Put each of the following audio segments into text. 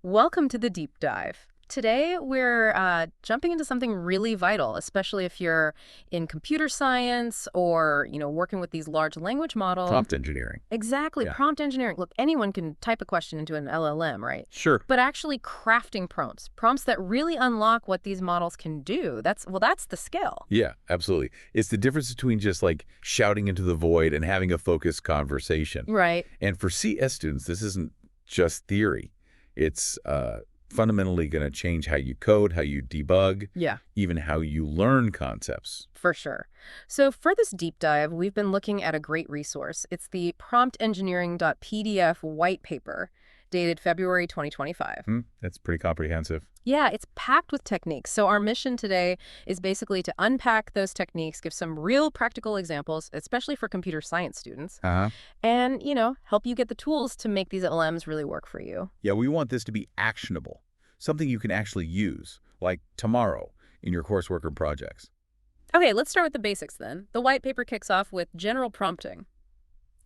Welcome to the deep dive. Today, we're jumping into something really vital, especially if you're in computer science or, working with these large language models. Prompt engineering. Exactly, Yeah. prompt engineering. Look, anyone can type a question into an LLM, right? Sure. But actually crafting prompts that really unlock what these models can do. That's the skill. Yeah, absolutely. It's the difference between just like shouting into the void and having a focused conversation. Right. And for CS students, this isn't just theory. It's fundamentally going to change how you code, how you debug, Yeah. even how you learn concepts. For sure. So for this deep dive, we've been looking at a great resource. It's the promptengineering.pdf white paper dated February 2025. That's pretty comprehensive. Yeah, it's packed with techniques. So our mission today is basically to unpack those techniques, give some real practical examples, especially for computer science students, Uh-huh. and, help you get the tools to make these LMs really work for you. Yeah, we want this to be actionable, something you can actually use, like tomorrow in your coursework or projects. Okay, let's start with the basics then. The white paper kicks off with general prompting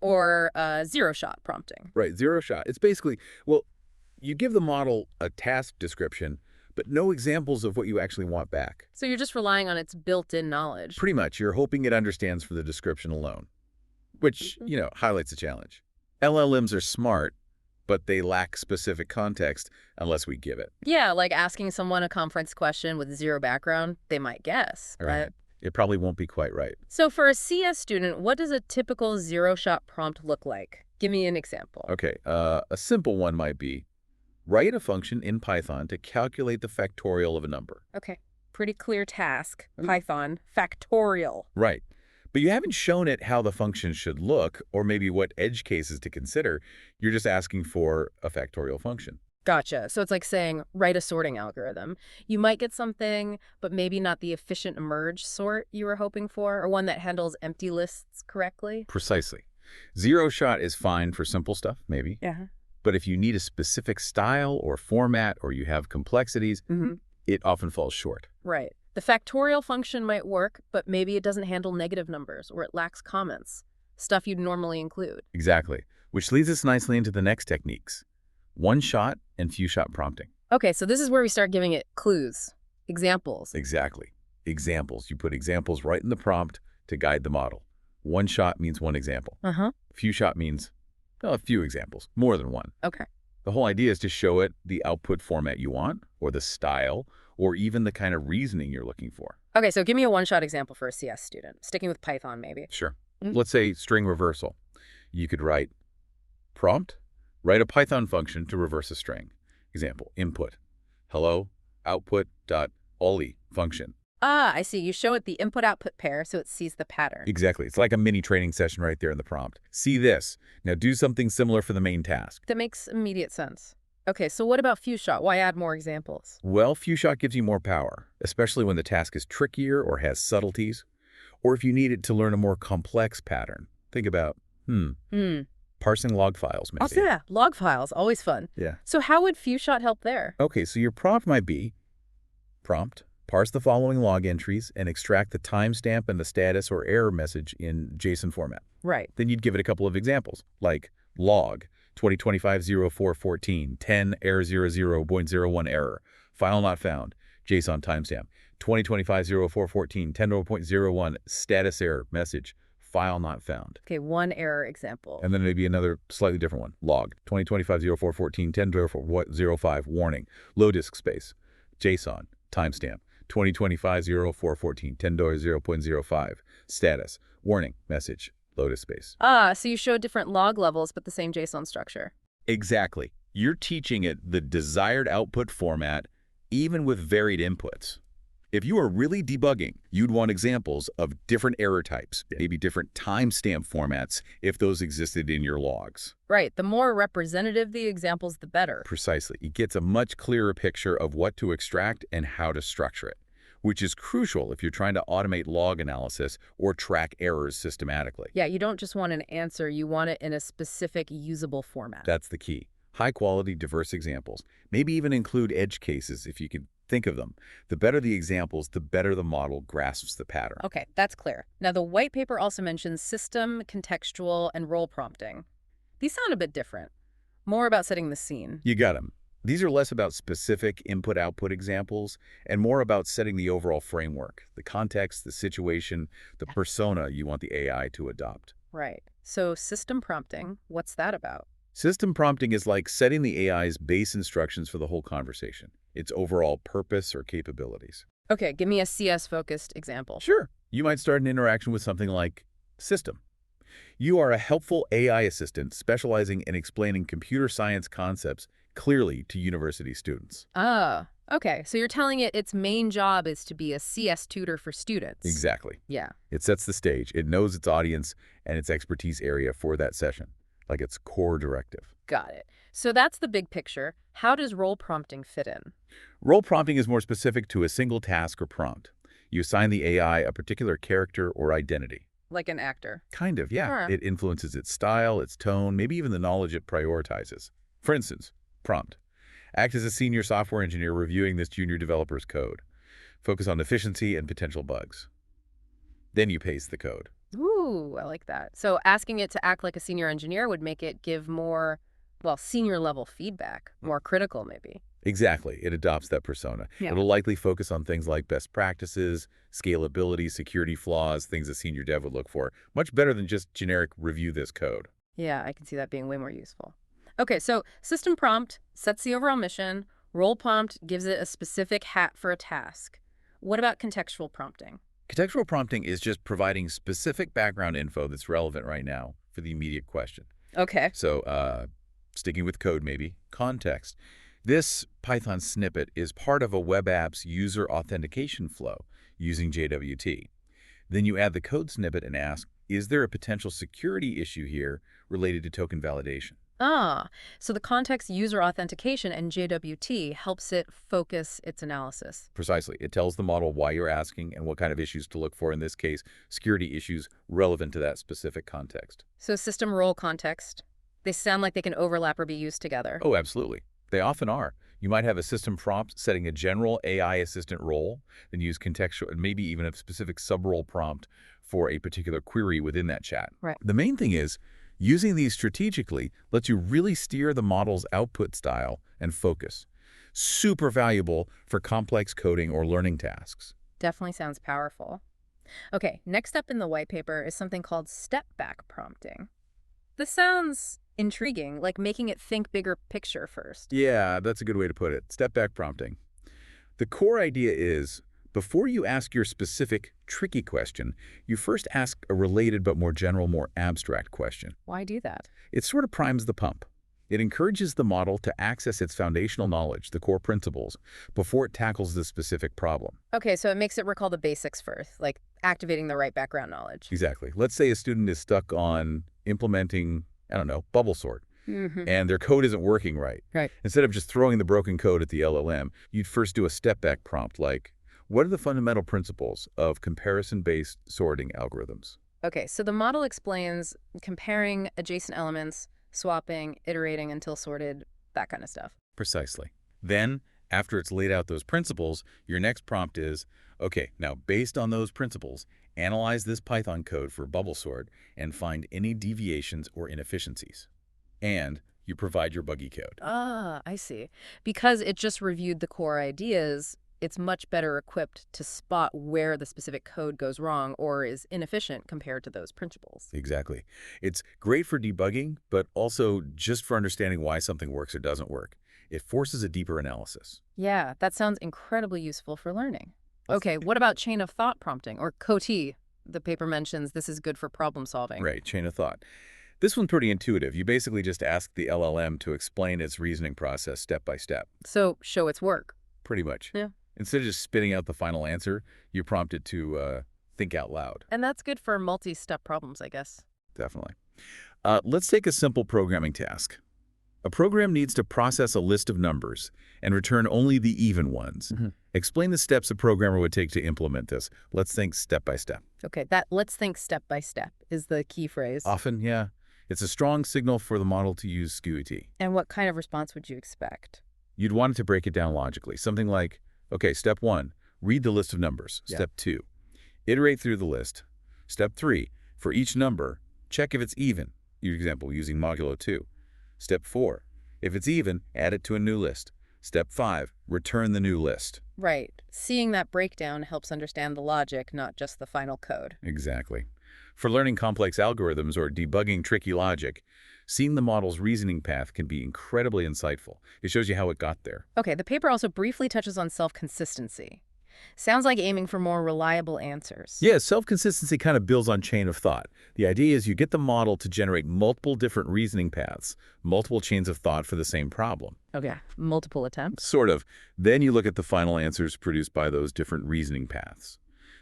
or zero-shot prompting. Right, zero shot. It's basically, well, you give the model a task description, but no examples of what you actually want back. So you're just relying on its built-in knowledge. Pretty much, you're hoping it understands for the description alone, which, Mhm. highlights a challenge. LLMs are smart, but they lack specific context unless we give it. Yeah, like asking someone a conference question with zero background, they might guess. All right. It probably won't be quite right. So for a CS student, what does a typical zero-shot prompt look like? Give me an example. Okay, a simple one might be, write a function in Python to calculate the factorial of a number. Okay, pretty clear task. Mm. Python, factorial. Right. But you haven't shown it how the function should look or maybe what edge cases to consider. You're just asking for a factorial function. Gotcha. So it's like saying, write a sorting algorithm. You might get something, but maybe not the efficient merge sort you were hoping for, or one that handles empty lists correctly. Precisely. Zero shot is fine for simple stuff, maybe. Yeah. But if you need a specific style or format or you have complexities, it often falls short. Right. The factorial function might work, but maybe it doesn't handle negative numbers or it lacks comments, stuff you'd normally include. Exactly. Which leads us nicely into the next techniques. One-shot and few-shot prompting. Okay, so this is where we start giving it clues, examples. Exactly. Examples. You put examples right in the prompt to guide the model. One-shot means one example. Few-shot means a few examples, more than one. Okay. The whole idea is to show it the output format you want, or the style, or even the kind of reasoning you're looking for. Okay, so give me a one-shot example for a CS student, sticking with Python maybe. Sure. Mm. Let's say string reversal. You could write prompt, write a Python function to reverse a string. Example, input, hello, output dot oli function. Ah, I see. You show it the input-output pair so it sees the pattern. Exactly. It's like a mini training session right there in the prompt. See this. Now do something similar for the main task. That makes immediate sense. Okay, so what about few-shot? Why add more examples? Well, few-shot gives you more power, especially when the task is trickier or has subtleties, or if you need it to learn a more complex pattern. Think about, parsing log files, maybe. Oh, yeah, log files, always fun. Yeah. So how would few-shot help there? Okay, so your prompt might be, prompt, parse the following log entries and extract the timestamp and the status or error message in JSON format. Right. Then you'd give it a couple of examples, like log 2025-0414, 10 error 00.01 error, file not found, JSON timestamp, 2025-0414, 10.01 status error message, file not found. Okay, one error example. And then maybe another slightly different one, log 2025-0414, 10.05 warning, low disk space, JSON timestamp, 2025-0414, 10.0.05 status, warning, message, low disk space. Ah, so you show different log levels but the same JSON structure. Exactly. You're teaching it the desired output format, even with varied inputs. If you are really debugging, you'd want examples of different error types, maybe different timestamp formats if those existed in your logs. Right, the more representative the examples, the better. Precisely. It gets a much clearer picture of what to extract and how to structure it, which is crucial if you're trying to automate log analysis or track errors systematically. Yeah, you don't just want an answer, you want it in a specific usable format. That's the key. High-quality, diverse examples. Maybe even include edge cases if you can think of them. The better the examples, the better the model grasps the pattern. Okay, that's clear. Now, the white paper also mentions system, contextual, and role prompting. These sound a bit different. More about setting the scene. You got them. These are less about specific input-output examples and more about setting the overall framework, the context, the situation, the persona you want the AI to adopt. Right. So system prompting, what's that about? System prompting is like setting the AI's base instructions for the whole conversation, its overall purpose or capabilities. Okay, give me a CS-focused example. Sure, you might start an interaction with something like, "System. You are a helpful AI assistant specializing in explaining computer science concepts clearly to university students." Ah, okay. So you're telling it its main job is to be a CS tutor for students. Exactly. Yeah, It sets the stage. It knows its audience and its expertise area for that session, like its core directive. got it. So that's the big picture. How does role prompting fit in? Role prompting is more specific to a single task or prompt. You assign the AI a particular character or identity. Like an actor. Kind of, yeah. Huh. It influences its style, its tone, maybe even the knowledge it prioritizes. For instance, prompt. Act as a senior software engineer reviewing this junior developer's code. Focus on efficiency and potential bugs. Then you paste the code. Ooh, I like that. So asking it to act like a senior engineer would make it give more, well, senior level feedback, more critical maybe. Exactly. It adopts that persona. Yeah. It'll likely focus on things like best practices, scalability, security flaws, things a senior dev would look for. Much better than just generic review this code. Yeah, I can see that being way more useful. Okay, so system prompt sets the overall mission, role prompt gives it a specific hat for a task. What about contextual prompting? Contextual prompting is just providing specific background info that's relevant right now for the immediate question. Okay. So, sticking with code maybe, context. This Python snippet is part of a web app's user authentication flow using JWT. Then you add the code snippet and ask, is there a potential security issue here related to token validation? Ah, so the context user authentication and JWT helps it focus its analysis. Precisely. It tells the model why you're asking and what kind of issues to look for, in this case, security issues relevant to that specific context. So system role context, they sound like they can overlap or be used together. Oh, absolutely. They often are. You might have a system prompt setting a general AI assistant role, then use contextual and maybe even a specific sub-role prompt for a particular query within that chat. Right. The main thing is, using these strategically lets you really steer the model's output style and focus. Super valuable for complex coding or learning tasks. Definitely sounds powerful. Okay, next up in the white paper is something called step-back prompting. This sounds intriguing, like making it think bigger picture first. Yeah, that's a good way to put it. Step-back prompting. The core idea is, before you ask your specific, tricky question, you first ask a related but more general, more abstract question. Why do that? It sort of primes the pump. It encourages the model to access its foundational knowledge, the core principles, before it tackles the specific problem. Okay, so it makes it recall the basics first, like activating the right background knowledge. Exactly. Let's say a student is stuck on implementing, I don't know, bubble sort, Mm-hmm. and their code isn't working right. Right. Instead of just throwing the broken code at the LLM, you'd first do a step-back prompt like, what are the fundamental principles of comparison-based sorting algorithms? Okay, so the model explains comparing adjacent elements, swapping, iterating until sorted, that kind of stuff. Precisely. Then, after it's laid out those principles, your next prompt is, okay, now based on those principles, analyze this Python code for bubble sort and find any deviations or inefficiencies. And you provide your buggy code. Ah, I see. Because it just reviewed the core ideas, it's much better equipped to spot where the specific code goes wrong or is inefficient compared to those principles. Exactly. It's great for debugging, but also just for understanding why something works or doesn't work. It forces a deeper analysis. Yeah, that sounds incredibly useful for learning. Okay, what about chain of thought prompting, or COT? The paper mentions this is good for problem solving. Right, chain of thought. This one's pretty intuitive. You basically just ask the LLM to explain its reasoning process step by step. So show its work. Pretty much. Yeah. Instead of just spitting out the final answer, you prompt it to think out loud. And that's good for multi-step problems, I guess. Definitely. Let's take a simple programming task. A program needs to process a list of numbers and return only the even ones. Mm-hmm. Explain the steps a programmer would take to implement this. Let's think step by step. Okay, that let's think step by step is the key phrase. Often, yeah. It's a strong signal for the model to use SKUT. And what kind of response would you expect? You'd want it to break it down logically. Something like, okay, step 1, read the list of numbers. Yeah. Step 2, iterate through the list. Step 3, for each number, check if it's even. Your example, using modulo 2. Step 4, If it's even, add it to a new list. Step 5, return the new list. Right. Seeing that breakdown helps understand the logic, not just the final code. Exactly. For learning complex algorithms or debugging tricky logic, seeing the model's reasoning path can be incredibly insightful. It shows you how it got there. Okay, the paper also briefly touches on self-consistency. Sounds like aiming for more reliable answers. Yeah, self-consistency kind of builds on chain of thought. The idea is you get the model to generate multiple different reasoning paths, multiple chains of thought for the same problem. Okay, multiple attempts. Sort of. Then you look at the final answers produced by those different reasoning paths.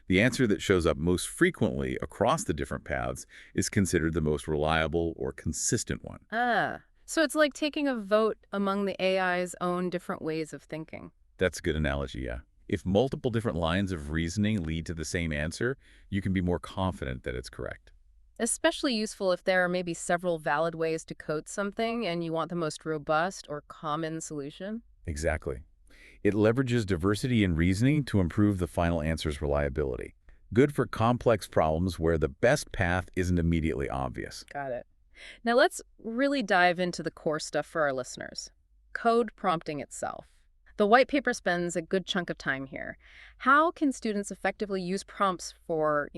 The answer that shows up most frequently across the different paths is considered the most reliable or consistent one. So it's like taking a vote among the AI's own different ways of thinking. That's a good analogy, yeah. If multiple different lines of reasoning lead to the same answer, you can be more confident that it's correct. Especially useful if there are maybe several valid ways to code something and you want the most robust or common solution. Exactly. It leverages diversity in reasoning to improve the final answer's reliability. Good for complex problems where the best path isn't immediately obvious. Got it. Now let's really dive into the core stuff for our listeners. Code prompting itself. The white paper spends a good chunk of time here. How can students effectively use prompts for,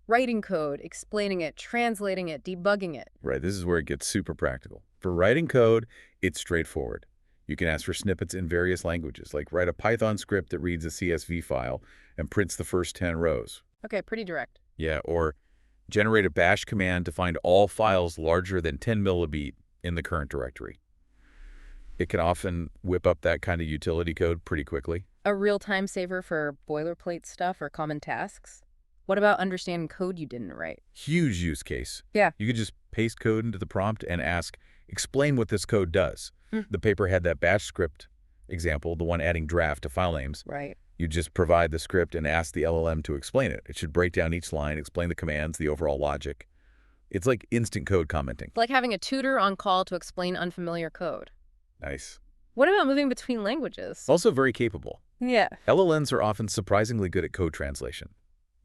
writing code, explaining it, translating it, debugging it? Right, this is where it gets super practical. For writing code, it's straightforward. You can ask for snippets in various languages, like write a Python script that reads a CSV file and prints the first 10 rows. Okay, pretty direct. Yeah, or generate a bash command to find all files larger than 10 millibit in the current directory. It can often whip up that kind of utility code pretty quickly. A real time saver for boilerplate stuff or common tasks? What about understanding code you didn't write? Huge use case. Yeah. You could just paste code into the prompt and ask, explain what this code does. Mm. The paper had that bash script example, the one adding draft to file names. Right. You just provide the script and ask the LLM to explain it. It should break down each line, explain the commands, the overall logic. It's like instant code commenting. It's like having a tutor on call to explain unfamiliar code. Nice. What about moving between languages? Also very capable. Yeah. LLMs are often surprisingly good at code translation.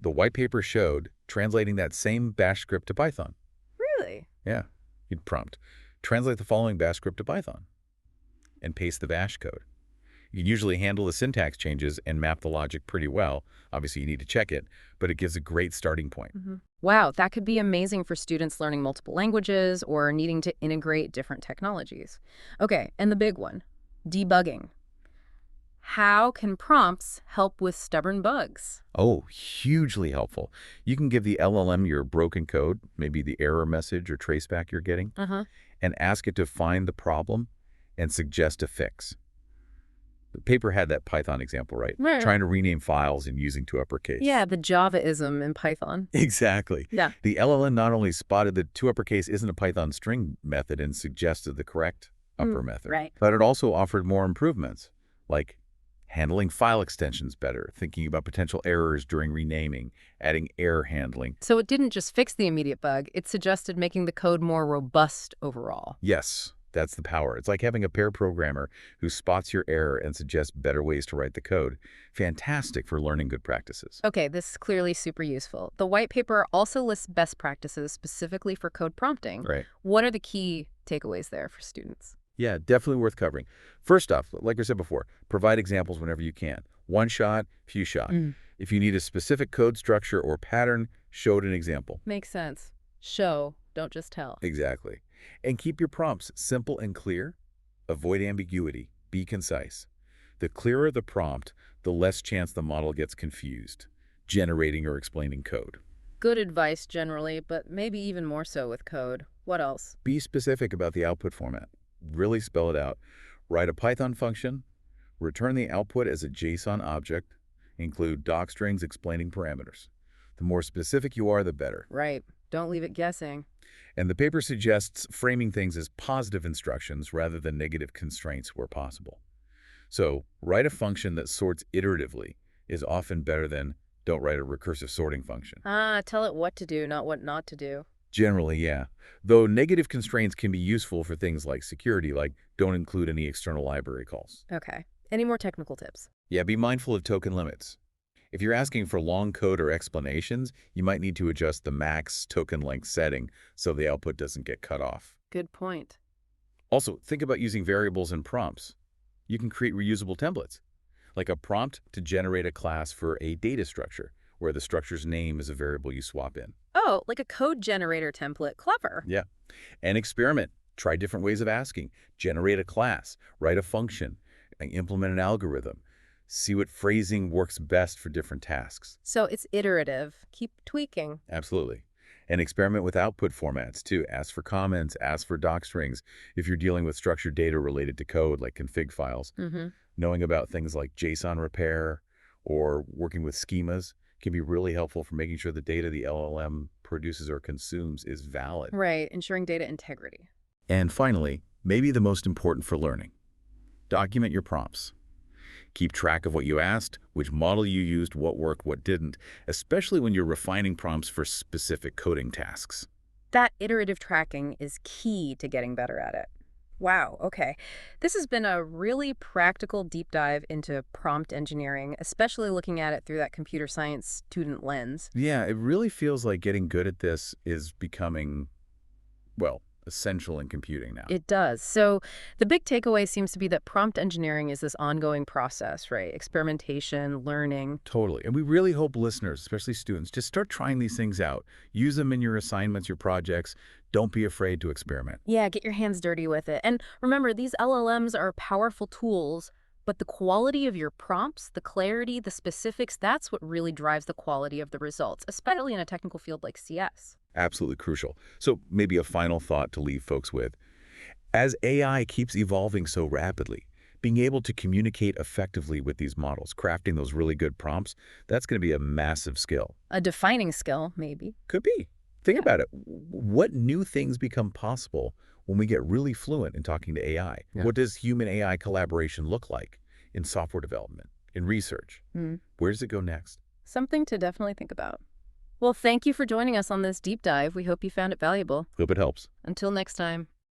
The white paper showed translating that same bash script to Python. Really? Yeah. You'd prompt, translate the following bash script to Python, and paste the bash code. You can usually handle the syntax changes and map the logic pretty well. Obviously, you need to check it, but it gives a great starting point. Mm-hmm. Wow, that could be amazing for students learning multiple languages or needing to integrate different technologies. Okay, and the big one, debugging. How can prompts help with stubborn bugs? Oh, hugely helpful. You can give the LLM your broken code, maybe the error message or traceback you're getting, and ask it to find the problem and suggest a fix. The paper had that Python example, right? Right. Trying to rename files and using to uppercase. Yeah, the Java-ism in Python. Exactly. Yeah. The LLM not only spotted that to uppercase isn't a Python string method and suggested the correct upper method, right. but it also offered more improvements, like handling file extensions better, thinking about potential errors during renaming, adding error handling. So it didn't just fix the immediate bug, it suggested making the code more robust overall. Yes, that's the power. It's like having a pair programmer who spots your error and suggests better ways to write the code. Fantastic for learning good practices. Okay, this is clearly super useful. The white paper also lists best practices specifically for code prompting. Right. What are the key takeaways there for students? Yeah, definitely worth covering. First off, like I said before, provide examples whenever you can. One shot, few shot. If you need a specific code structure or pattern, show it an example. Makes sense. Show, don't just tell. Exactly. And keep your prompts simple and clear. Avoid ambiguity. Be concise. The clearer the prompt, the less chance the model gets confused, generating or explaining code. Good advice generally, but maybe even more so with code. What else? Be specific about the output format. Really spell it out. Write a Python function. Return the output as a JSON object. Include docstrings explaining parameters. The more specific you are, the better. Right. Don't leave it guessing. And the paper suggests framing things as positive instructions rather than negative constraints where possible. So, write a function that sorts iteratively is often better than don't write a recursive sorting function. Tell it what to do, not what not to do. Generally, yeah. Though negative constraints can be useful for things like security, like don't include any external library calls. Okay. Any more technical tips? Yeah, be mindful of token limits. If you're asking for long code or explanations, you might need to adjust the max token length setting so the output doesn't get cut off. Good point. Also, think about using variables and prompts. You can create reusable templates, like a prompt to generate a class for a data structure, where the structure's name is a variable you swap in. Oh, like a code generator template. Clever. Yeah. And experiment. Try different ways of asking. Generate a class, write a function, and implement an algorithm. See what phrasing works best for different tasks. So it's iterative. Keep tweaking. Absolutely. And experiment with output formats, too. Ask for comments, ask for doc strings. If you're dealing with structured data related to code, like config files, Mm-hmm. knowing about things like JSON repair or working with schemas can be really helpful for making sure the data the LLM produces or consumes is valid. Right, ensuring data integrity. And finally, maybe the most important for learning, document your prompts. Keep track of what you asked, which model you used, what worked, what didn't, especially when you're refining prompts for specific coding tasks. That iterative tracking is key to getting better at it. Wow, okay. This has been a really practical deep dive into prompt engineering, especially looking at it through that computer science student lens. Yeah, it really feels like getting good at this is becoming, well, essential in computing now. It does. So the big takeaway seems to be that prompt engineering is this ongoing process, right? Experimentation, learning. Totally. And we really hope listeners, especially students, just start trying these things out. Use them in your assignments, your projects. Don't be afraid to experiment. Yeah, get your hands dirty with it. And remember, these LLMs are powerful tools, but the quality of your prompts, the clarity, the specifics, that's what really drives the quality of the results, especially in a technical field like CS. Absolutely crucial. So maybe a final thought to leave folks with. As AI keeps evolving so rapidly, being able to communicate effectively with these models, crafting those really good prompts, that's going to be a massive skill. A defining skill, maybe. Could be. Think Yeah. about it. What new things become possible when we get really fluent in talking to AI? Yeah. What does human-AI collaboration look like in software development, in research? Mm. Where does it go next? Something to definitely think about. Well, thank you for joining us on this deep dive. We hope you found it valuable. Hope it helps. Until next time.